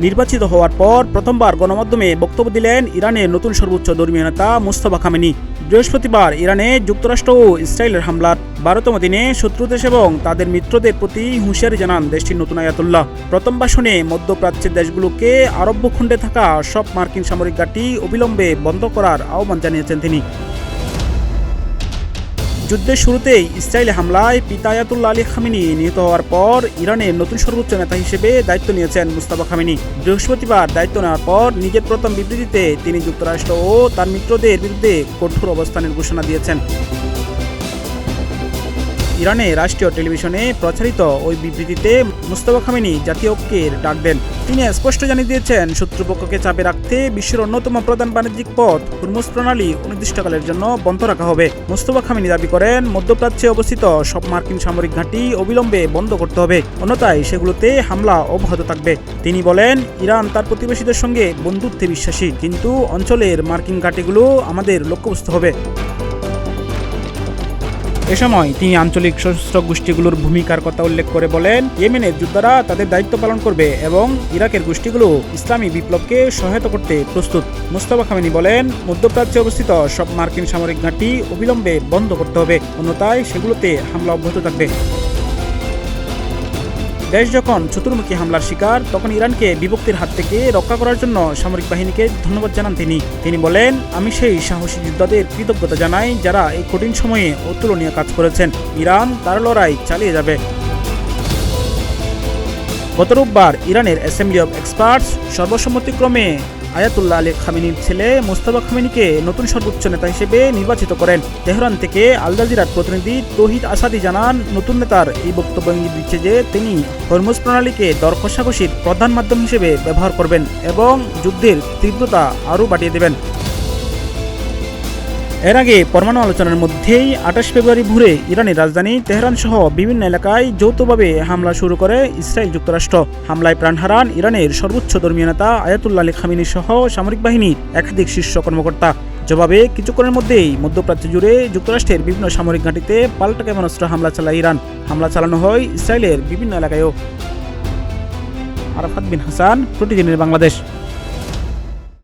নির্বাচিত হওয়ার পর প্রথমবার গণমাধ্যমে বক্তব্য দিলেন ইরানের নতুন সর্বোচ্চ ধর্মীয় নেতা মুস্তাফা খামেনি। বৃহস্পতিবার ইরানে যুক্তরাষ্ট্র ও ইসরায়েলের হামলার 12তম দিনে শত্রু দেশ এবং তাদের মিত্রদের প্রতি হুঁশিয়ারি জানান দেশটির নতুন আয়াতুল্লাহ। প্রথম ভাষণে মধ্যপ্রাচ্যের দেশগুলোকে আরব ভূখণ্ডে থাকা সব মার্কিন সামরিক ঘাঁটি অবিলম্বে বন্ধ করার আহ্বান জানিয়েছেন তিনি। যুদ্ধের শুরুতেই ইসরায়েলি হামলায় পিতা আয়াতুল্লাহ আলী খামেনি নিহত হওয়ার পর ইরানের নতুন সর্বোচ্চ নেতা হিসেবে দায়িত্ব নিয়েছেন মুস্তাফা খামেনি। বৃহস্পতিবার দায়িত্ব নেওয়ার পর নিজের প্রথম বিবৃতিতে তিনি যুক্তরাষ্ট্র ও তার মিত্রদের বিরুদ্ধে কঠোর অবস্থানের ঘোষণা দিয়েছেন। ইরানে রাষ্ট্রীয় টেলিভিশনে প্রচারিত ওই বিবৃতিতে মুস্তাফা খামেনি জাতীয় ঐক্যের ডাক দেন। তিনি স্পষ্ট জানিয়ে দিয়েছেন, শত্রুপক্ষকে চাপে রাখতে বিশ্বের অন্যতম প্রধান বাণিজ্যিক পথ হুরমুজ প্রণালী অনির্দিষ্টকালের জন্য বন্ধ রাখা হবে। মুস্তাফা খামেনি দাবি করেন, মধ্যপ্রাচ্যে অবস্থিত সব মার্কিন সামরিক ঘাঁটি অবিলম্বে বন্ধ করতে হবে, অন্যথায় সেগুলোতে হামলা অব্যাহত থাকবে। তিনি বলেন, ইরান তার প্রতিবেশীদের সঙ্গে বন্ধুত্বে বিশ্বাসী, কিন্তু অঞ্চলের মার্কিন ঘাঁটিগুলো আমাদের লক্ষ্যবস্তু হবে। এ সময় তিনি আঞ্চলিক সশস্ত্র গোষ্ঠীগুলোর ভূমিকার কথা উল্লেখ করে বলেন, ইয়েমেনের যোদ্ধারা তাদের দায়িত্ব পালন করবে এবং ইরাকের গোষ্ঠীগুলো ইসলামী বিপ্লবকে সহায়তা করতে প্রস্তুত। মুস্তাফা খামেনি বলেন, মধ্যপ্রাচ্যে অবস্থিত সব মার্কিন সামরিক ঘাঁটি অবিলম্বে বন্ধ করতে হবে, অন্যথায় সেগুলোতে হামলা অব্যাহত থাকবে। দেশ যখন চতুর্মুখী হামলার শিকার, তখন ইরানকে বিভক্তির হাত থেকে রক্ষা করার জন্য সামরিক বাহিনীকে ধন্যবাদ জানান তিনি বলেন, আমি সেই সাহসী যোদ্ধাদের কৃতজ্ঞতা জানাই যারা এই কঠিন সময়ে অতুলনীয় কাজ করেছেন। ইরান তার লড়াই চালিয়ে যাবে। গত রোববার ইরানের অ্যাসেম্বলি অব এক্সপার্টস সর্বসম্মতিক্রমে আয়াতুল্লাহ আলী খামেনির ছেলে মুস্তাফা খামেনিকে নতুন সর্বোচ্চ নেতা হিসেবে নির্বাচিত করেন। তেহরান থেকে আল জাজিরার প্রতিনিধি তৌহিদ আসাদি জানান, নতুন নেতার এই বক্তব্য ইঙ্গিত দিচ্ছে যে তিনি হরমুজ প্রণালীকে দর কষাকষির প্রধান মাধ্যম হিসেবে ব্যবহার করবেন এবং যুদ্ধের তীব্রতা আরও বাড়িয়ে দেবেন। এর আগে পরমাণু আলোচনার মধ্যেই 28 ফেব্রুয়ারি ভোরে ইরানের রাজধানী তেহরান সহ বিভিন্ন এলাকায় যৌথভাবে হামলা শুরু করে ইসরায়েল যুক্তরাষ্ট্র। হামলায় প্রাণ হারান ইরানের সর্বোচ্চ ধর্মীয় নেতা আয়াতুল্লাহ আলী খামেনি সহ সামরিক বাহিনীর একাধিক শীর্ষ কর্মকর্তা। জবাবে কিছুক্ষণের মধ্যেই মধ্যপ্রাচ্য জুড়ে যুক্তরাষ্ট্রের বিভিন্ন সামরিক ঘাঁটিতে পাল্টা ক্ষেপণাস্ত্র হামলা চালায় ইরান। হামলা চালানো হয় ইসরায়েলের বিভিন্ন এলাকায়ও। আরাফাত বিন হাসান, প্রতিদিনের বাংলাদেশ।